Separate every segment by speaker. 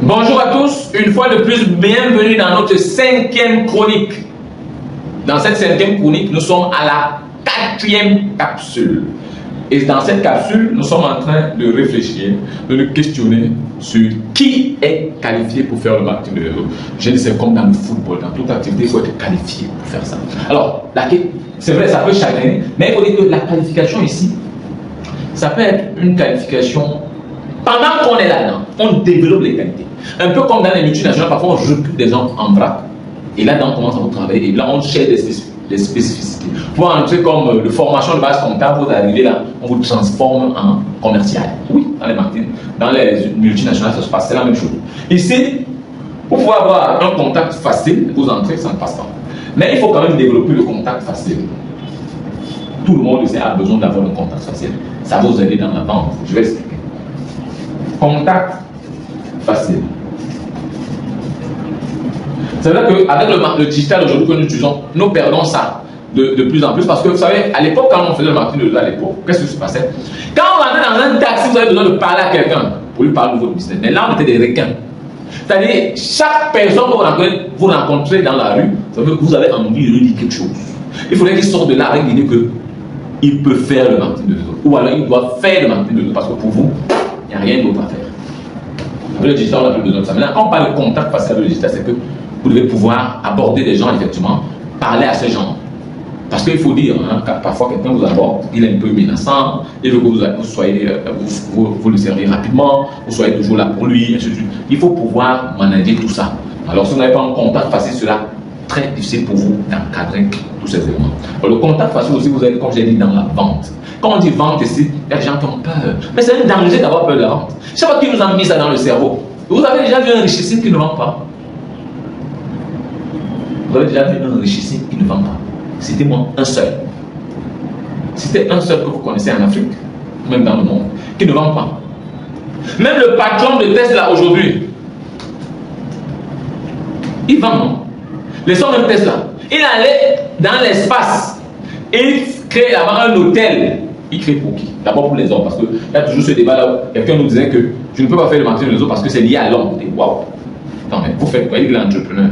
Speaker 1: Bonjour à tous, une fois de plus, bienvenue dans notre 5e chronique. Dans cette 5e chronique, nous sommes à la 4e capsule. Et dans cette capsule, nous sommes en train de réfléchir, de nous questionner sur qui est qualifié pour faire le marketing de réseau. Je dis c'est comme dans le football, dans toute activité, il faut être qualifié pour faire ça. Alors, c'est vrai, ça peut chagriner, mais il faut dire que la qualification ici, ça peut être une qualification. Pendant qu'on est là-dedans, on développe les qualités. Un peu comme dans les multinationales, parfois on recrute des gens en vrac. Et là-dedans, on commence à vous travailler. Et là, on cherche des spécificités. Pour entrer comme de formation de base comptable, vous arrivez là, on vous transforme en commercial. Oui, dans les marketing. Dans les multinationales, ça se passe, c'est la même chose. Ici, pour pouvoir avoir un contact facile, vous entrez, ça ne passe pas. Mais il faut quand même développer le contact facile. Tout le monde a besoin d'avoir un contact facile. Ça va vous aider dans la vente. Je vais expliquer. Contact facile. C'est vrai qu'avec le digital aujourd'hui que nous utilisons, nous perdons ça de plus en plus parce que vous savez, à l'époque, quand on faisait le marketing de réseau à l'époque, qu'est-ce qui se passait? Quand on rentrait dans un taxi, vous avez besoin de parler à quelqu'un pour lui parler de votre business. Mais là, on était des requins. C'est-à-dire, chaque personne que vous rencontrez dans la rue, ça veut dire que vous avez envie de lui dire quelque chose. Il faudrait qu'il sorte de là avec l'idée qu'il peut faire le marketing de réseau. Ou alors, il doit faire le marketing de réseau parce que pour vous, il n'y a rien d'autre à faire. Avec le digital, on n'a plus besoin de ça. Maintenant, quand on parle de contact facile avec le digital, c'est que vous devez pouvoir aborder des gens, effectivement, parler à ces gens. Parce qu'il faut dire, hein, parfois quelqu'un vous aborde, il est un peu menaçant, il veut que vous soyez, vous le servez rapidement, vous soyez toujours là pour lui, ainsi de suite. Il faut pouvoir manager tout ça. Alors, si vous n'avez pas un contact facile, cela très difficile pour vous d'encadrer tous ces éléments. Alors, le contact facile aussi, vous avez, comme j'ai dit, dans la vente. Quand on dit vente ici, il y a des gens qui ont peur. Mais c'est un danger d'avoir peur de la vente. Je ne sais pas qui nous a mis ça dans le cerveau. Vous avez déjà vu un richissime qui ne vend pas? Vous avez déjà vu un richissime qui ne vend pas? C'était moi, un seul. C'était un seul que vous connaissez en Afrique, même dans le monde, qui ne vend pas. Même le patron de Tesla aujourd'hui, il vend, non? Les sons de Tesla. Il allait dans l'espace et il crée là-bas un hôtel. Il crée pour qui? D'abord pour les hommes, parce qu'il y a toujours ce débat-là où quelqu'un nous disait que je ne peux pas faire le marketing de réseau parce que c'est lié à l'homme. Waouh! Non, mais vous faites quoi? Il est l'entrepreneur.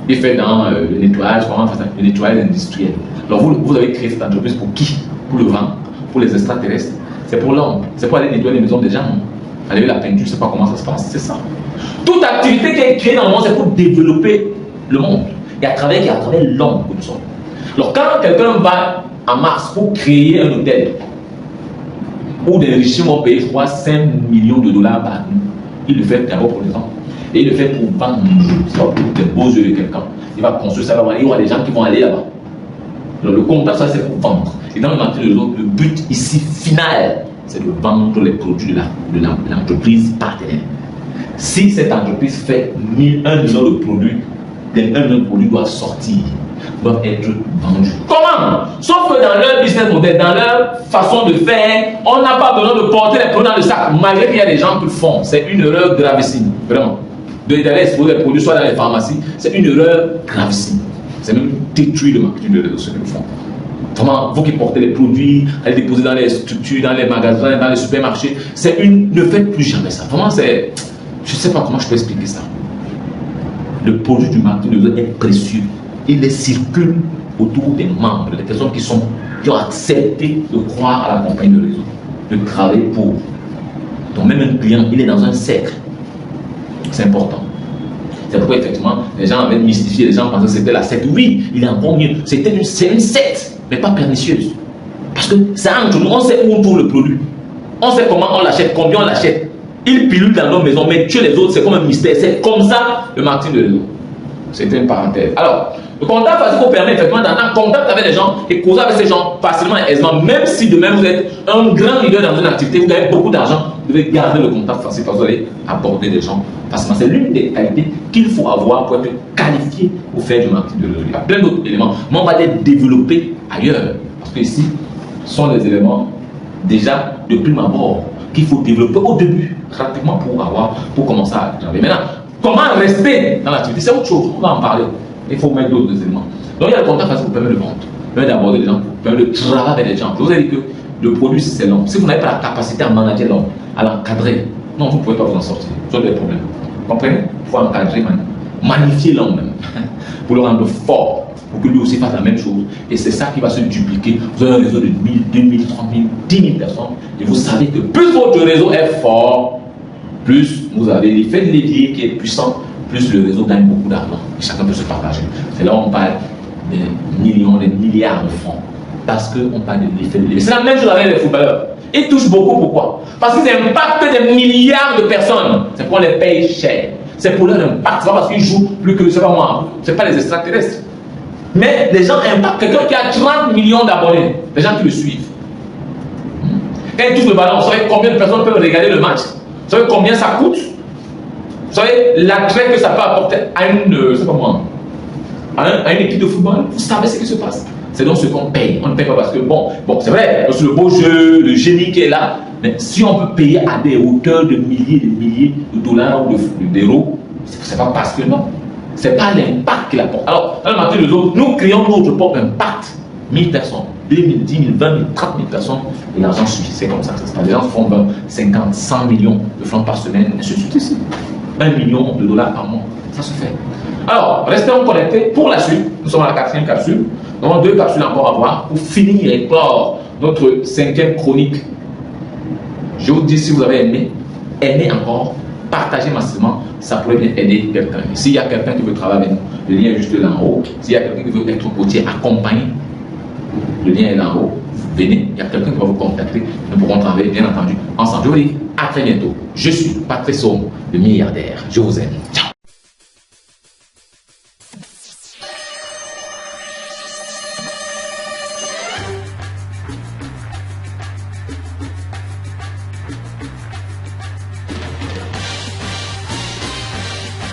Speaker 1: Il fait dans le nettoyage, comment faire ça? Le nettoyage industriel. Alors vous avez créé cette entreprise pour qui? Pour le vent, pour les extraterrestres. C'est pour l'homme. C'est pour aller nettoyer les maisons des gens. Aller la peinture, je ne sais pas comment ça se passe. C'est ça. Toute activité qui est créée dans le monde, c'est pour développer le monde. Et à travers l'homme que nous sommes. Alors quand quelqu'un va en Mars pour créer un hôtel, où des riches vont payer, je crois, 5 millions de dollars par an, il le fait d'abord pour les hommes. Et il le fait pour vendre, c'est pas pour des beaux yeux de quelqu'un. Il va construire ça, il y aura des gens qui vont aller là-bas. Alors le contact, ça c'est pour vendre. Et dans le marketing de réseau, le but ici final, c'est de vendre les produits de l'entreprise partenaire. Si cette entreprise fait 1 million de produits, les 1 million de produits doivent sortir, doivent être vendus. Comment? Sauf que dans leur business model, dans leur façon de faire, on n'a pas besoin de porter les produits dans le sac, malgré qu'il y a des gens qui le font. C'est une erreur gravissime, vraiment. D'aller exposer les produits soit dans les pharmacies, c'est une erreur gravissime. C'est même détruire le marketing de réseau, ce que nous font. Vraiment, vous qui portez les produits, allez déposer dans les structures, dans les magasins, dans les supermarchés, ne faites plus jamais ça. Vraiment, je ne sais pas comment je peux expliquer ça. Le produit du marketing de réseau est précieux. Il les circule autour des membres, des personnes qui ont accepté de croire à la compagnie de réseau, de travailler pour. Donc même un client, il est dans un cercle. C'est important. C'est pourquoi effectivement, les gens avaient mystifié, les gens pensaient que c'était la secte. Oui, il est encore mieux. C'est une secte, mais pas pernicieuse. Parce que c'est entre nous, on sait où on trouve le produit. On sait comment on l'achète, combien on l'achète. Il pilule dans nos maisons, mais tuer les autres, c'est comme un mystère. C'est comme ça le marketing de réseau. C'était une parenthèse. Alors, le contact facile vous permet effectivement d'entrer en contact avec les gens et causer avec ces gens facilement et aisément. Même si demain vous êtes un grand leader dans une activité, vous gagnez beaucoup d'argent, vous devez garder le contact facile parce que vous allez aborder des gens facilement. C'est l'une des qualités qu'il faut avoir pour être qualifié pour faire du marketing de réseau. Il y a plein d'autres éléments, mais on va les développer ailleurs. Parce que ici, ce sont des éléments déjà de prime abord qu'il faut développer au début, pratiquement pour commencer à travailler. Maintenant, comment rester dans l'activité? C'est autre chose, on va en parler. Il faut mettre d'autres éléments. Donc il y a le contact facile qui vous permet de vendre, permet d'aborder les gens, permet de travailler avec les gens. Je vous ai dit que le produit c'est l'homme. Si vous n'avez pas la capacité à manager l'homme, à l'encadrer, non, vous ne pouvez pas vous en sortir. Vous avez des problèmes. Comprenez? Il faut encadrer, magnifier l'homme même, pour le rendre fort, pour que lui aussi fasse la même chose. Et c'est ça qui va se dupliquer. Vous avez un réseau de 1000, 2000, 3000, 10 000 personnes. Et vous savez que plus votre réseau est fort, plus vous avez l'effet de levier qui est puissant, plus le réseau gagne beaucoup d'argent. Chacun peut se partager. C'est là où on parle des millions, des milliards de francs. Parce qu'on parle de l'effet de levier. C'est la même chose avec les footballeurs. Ils touchent beaucoup, pourquoi? Parce qu'ils impactent des milliards de personnes. C'est pour les payer cher. C'est pour leur impact. C'est pas parce qu'ils jouent plus que, c'est pas moi, c'est pas les extraterrestres. Mais les gens impactent quelqu'un qui a 30 millions d'abonnés. Les gens qui le suivent. Quand ils touchent le ballon, vous savez combien de personnes peuvent regarder le match? Vous savez combien ça coûte? Vous savez l'attrait que ça peut apporter à une, c'est pas moi, à une équipe de football? Vous savez ce qui se passe? C'est donc ce qu'on paye. On ne paye pas parce que, bon c'est vrai, c'est le beau jeu, le génie qui est là. Mais si on peut payer à des hauteurs de milliers de dollars ou d'euros, c'est pas parce que non. C'est pas l'impact qu'il apporte. Alors, dans le marché des autres, nous créons notre propre impact. 1000 personnes, 2000, 10 000, 20 000, 30 000 personnes, et l'argent suffit. C'est comme ça que ça se passe. Les gens font 20, 50, 100 millions de francs par semaine, et ainsi de suite ici. 1 million de dollars par mois. Ça se fait. Alors, restons connectés. Pour la suite, nous sommes à la 4e capsule. Nous avons 2 capsules encore à voir pour finir et clore notre 5e chronique. Je vous dis, si vous avez aimé encore, partagez massivement, ça pourrait bien aider quelqu'un. S'il y a quelqu'un qui veut travailler avec nous, le lien est juste là en haut. S'il y a quelqu'un qui veut être coaché, accompagné, le lien est là en haut. Vous venez, il y a quelqu'un qui va vous contacter. Nous pourrons travailler, bien entendu, ensemble. Je vous dis à très bientôt. Je suis Patrice Somme, le milliardaire. Je vous aime.